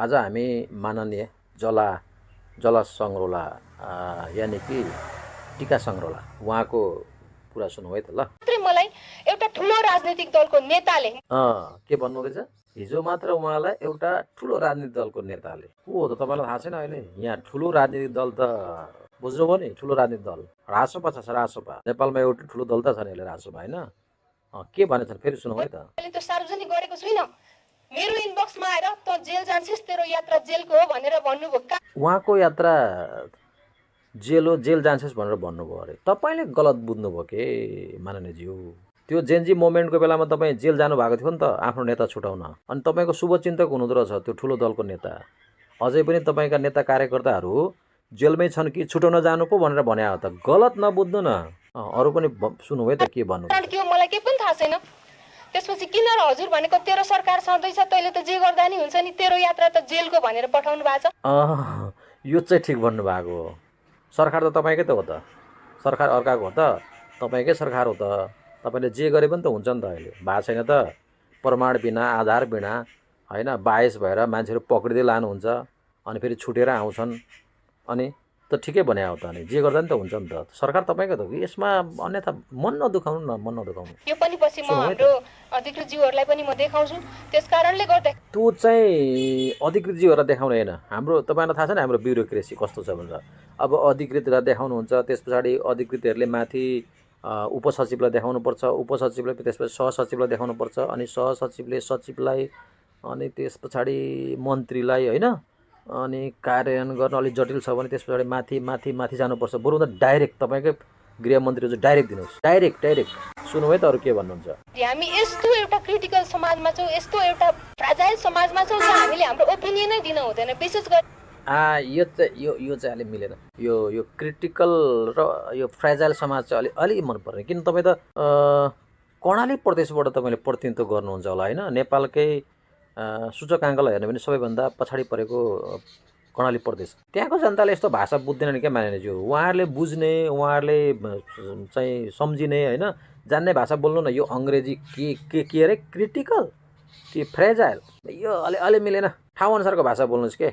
आज हामी माननीय जला सङ्ग्रौला यानि कि टीका सङ्ग्रौला उहाँको कुरा सुनौँ है त ल। मलाई एउटा ठुलो राजनीतिक दलको नेताले के भन्नुहुँदैछ? हिजो मात्र उहाँलाई एउटा ठुलो राजनीतिक दलको नेताले, को हो त तपाईँलाई थाहा छैन? अहिले यहाँ ठुलो राजनीतिक दल त बुझ्नुभयो नि, ठुलो राजनीतिक दल रासोपा छ। रासोपा नेपालमा एउटा ठुलो दल त छ नि अहिले रासोपा, होइन? के भनेछन् फेरि सुनौँ है त। मैले त सार्वजनिक गरेको छुइनँ, मेरो इनबक्समा आएर त जेल जान्छस्, तेरो यात्रा जेलको हो भनेर भन्नुभयो। उहाँको यात्रा जेल हो, जेल जान्छस् भनेर भन्नुभयो अरे। तपाईँले गलत बुझ्नुभयो के माननीयज्यू। त्यो जेनजी मोमेन्टको बेलामा तपाईँ जेल जानुभएको थियो नि त आफ्नो नेता छुटाउन, अनि तपाईँको शुभचिन्तक हुनुहुँदो रहेछ त्यो ठुलो दलको नेता। अझै पनि तपाईँका नेता कार्यकर्ताहरू जेलमै छन् कि छुटाउन जानु पो भनेर भने हो त। गलत नबुझ्नु न। अरू पनि सुनौँ है त के भन्नु। मलाई केही पनि थाहा छैन। त्यसपछि किन र हजुर भनेको तेरो सरकार सधैँ छ, तैँले त जे गर्दा नि हुन्छ नि, तेरो यात्रा त जेलको भनेर पठाउनु भएको छ। यो चाहिँ ठिक भन्नुभएको हो। सरकार त तपाईँकै त हो त, सरकार अर्काको हो त, तपाईँकै सरकार हो त। तपाईँले जे गरे पनि त हुन्छ नि त। अहिले भएको छैन त, प्रमाण बिना आधार बिना होइन, बायस भएर मान्छेहरू पक्रिँदै लानुहुन्छ अनि फेरि छुटेर आउँछन्, अनि त ठिकै भने हो त। अनि जे गर्दा नि त हुन्छ नि त, सरकार तपाईँको त। यसमा अन्यथा मन नदुखाउनु न, मन नदुखाउनु। यो पनि पछि म हाम्रो अधिकृत जीवहरूलाई पनि म देखाउँछु। त्यस कारणले गर्दा त्यो चाहिँ अधिकृत जीवहरूलाई देखाउने होइन। हाम्रो तपाईँलाई थाहा छैन हाम्रो ब्युरोक्रेसी कस्तो छ भनेर। अब अधिकृतलाई देखाउनुहुन्छ, त्यस पछाडि अधिकृतहरूले माथि उपसचिवलाई देखाउनुपर्छ, उपसचिवले त्यसपछि सहसचिवलाई देखाउनुपर्छ, अनि सहसचिवले सचिवलाई, अनि त्यस पछाडि मन्त्रीलाई, होइन? अनि कार्यान्वयन गर्न अलिक जटिल छ भने त्यस पछाडि माथि माथि माथि जानुपर्छ। बरुभन्दा डाइरेक्ट तपाईँकै गृहमन्त्री चाहिँ डाइरेक्ट दिनुहोस्, डाइरेक्ट। सुनौँ है त अरू के भन्नुहुन्छ। हामी यस्तो एउटा क्रिटिकल समाजमा छौँ, यस्तो एउटा फ्राजाइल समाजमा छौँ, हामीले हाम्रो ओपिनियनै दिन हुँदैन। विशेष गरी यो चाहिँ अलि मिलेन। यो क्रिटिकल र यो फ्रेजाइल समाज चाहिँ अलि मन पर्ने। किन तपाईँ त कर्णाली प्रदेशबाट तपाईँले प्रतिनिधित्व गर्नुहुन्छ होला, होइन? नेपालकै सूचकाङ्कलाई हेर्ने भने सबैभन्दा पछाडि परेको कर्णाली प्रदेश। त्यहाँको जनताले यस्तो भाषा बुझ्दैनन् क्या मानिनेज्यू। उहाँहरूले बुझ्ने, उहाँहरूले चाहिँ सम्झिने, होइन, जान्ने भाषा बोल्नु न। यो अङ्ग्रेजी के अरे, क्रिटिकल कि फ्रेजाइल, यो अलि मिलेन। ठाउँ अनुसारको भाषा बोल्नुहोस् के।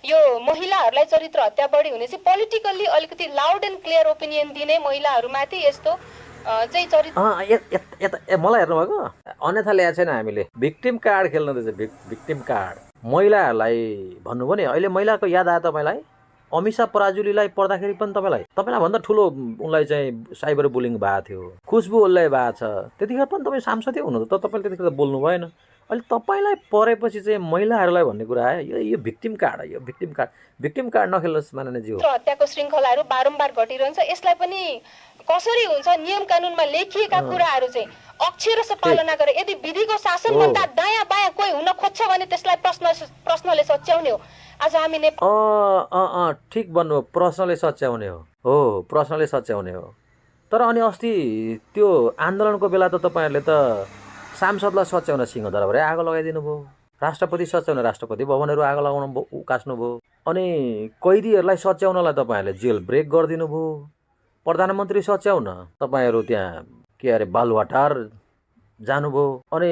यो महिलाहरूलाई चरित्र हत्या बढी हुने चाहिँ पोलिटिकल्ली अलिकति लाउड एन्ड क्लियर ओपिनियन दिने महिलाहरूमाथि यस्तो चाहिँ चरित्र मलाई हेर्नुभएको अन्यथा ल्याएको छैन हामीले। भिक्टिम कार्ड खेल्नु रहेछ, भिक्टिम कार्ड। महिलाहरूलाई भन्नुभयो नि। अहिले महिलाको याद आयो तपाईँलाई? अमिषा पराजुलीलाई पढ्दाखेरि पनि तपाईँलाई भन्दा ठुलो उनलाई चाहिँ साइबर बुलिङ भएको थियो। खुसबु ओल्लै भएको छ। त्यतिखेर पनि तपाईँ सांसदै हुनु त तपाईँले त्यतिखेर त बोल्नु भएन। अहिले तपाईँलाई परेपछि चाहिँ महिलाहरूलाई भन्ने कुरा आयो। यो भिक्टिम कार्ड हो, यो भिक्टिम कार्ड नखेल्नुहोस् माननीयज्यू। हत्याको श्रृङ्खलाहरू बारम्बार घटिरहन्छ। यसलाई पनि कसरी हुन्छ, नियम कानुनमा लेखिएका कुराहरू चाहिँ अक्षरशः पालना गरे। यदि विधिको शासनभन्दा दायाँ बायाँ कोही हुन खोज्छ भने त्यसलाई प्रश्नले सच्याउने हो। आज हामी ठिक भन्नु, प्रश्नले सच्याउने हो, प्रश्नले सच्याउने हो। तर अनि अस्ति त्यो आन्दोलनको बेला त तपाईँहरूले त सांसदलाई सच्याउन सिंहदरबारै आगो लगाइदिनु भयो, राष्ट्रपति सच्याउन राष्ट्रपति भवनहरू आगो लगाउन उकास्नु भयो, अनि कैदीहरूलाई सच्याउनलाई तपाईँहरूले जेल ब्रेक गरिदिनु भयो, प्रधानमन्त्री सच्याउन तपाईँहरू त्यहाँ के अरे बालुवाटार जानुभयो, अनि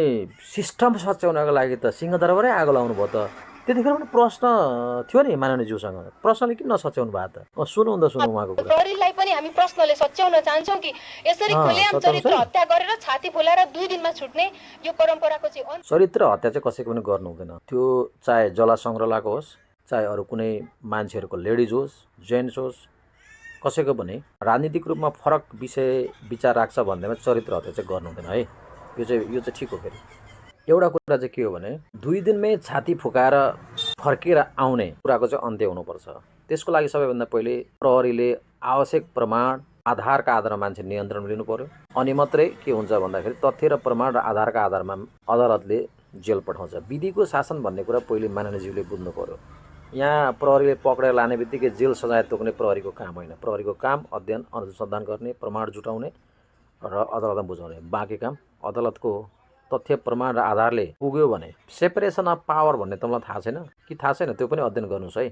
सिस्टम सच्याउनको लागि त सिंहदरबारै आगो लगाउनु भयो। त त्यतिखेर पनि प्रश्न थियो नि माननीयज्यूसँग, प्रश्नले किन नसच्याउनु भएको त? सुनौँ उहाँको कुरा। प्रहरीलाई पनि हामी प्रश्नले सच्याउन चाहन्छौँ कि यसरी खुलेआम चरित्र हत्या गरेर छाती फुलाएर 2 दिनमा छुट्ने यो परम्पराको चाहिँ चरित्र हत्या चाहिँ कसैको पनि गर्नु हुँदैन। त्यो चाहे जला सङ्ग्रौलाको होस्, चाहे अरू कुनै मान्छेहरूको लेडिज होस्, जेन्ट्स होस्, कसैको पनि राजनीतिक रूपमा फरक विचार राख्छ भन्दैमा चरित्र हत्या चाहिँ गर्नु हुँदैन है। यो चाहिँ ठिक हो। फेरि एउटा कुरा चाहिँ के हो भने 2 दिनमै छाती फुकाएर फर्केर आउने कुराको चाहिँ अन्त्य हुनुपर्छ। त्यसको लागि सबैभन्दा पहिले प्रहरीले आवश्यक प्रमाण आधारका आधारमा मान्छे नियन्त्रण लिनु पर्यो। अनि मात्रै के हुन्छ भन्दाखेरि तथ्य र प्रमाण र आधारका आधारमा अदालतले जेल पठाउँछ। विधिको शासन भन्ने कुरा पहिले माननीयज्यूले बुझ्नु पर्यो। यहाँ प्रहरीले पक्रेर लाने बित्तिकै जेल सजाय तोक्ने प्रहरीको काम होइन। प्रहरीको काम अध्ययन अनुसन्धान गर्ने, प्रमाण जुटाउने र अदालतमा बुझाउने। बाँकी काम अदालतको तथ्य प्रमाण र आधारले पुग्यो भने सेपरेसन अफ पावर भन्ने तपाईँलाई थाहा छैन कि? थाहा छैन? त्यो पनि अध्ययन गर्नुहोस् है।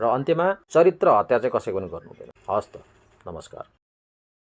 र अन्त्यमा चरित्र हत्या चाहिँ कसैको पनि गर्नु हुँदैन। हस् त, नमस्कार।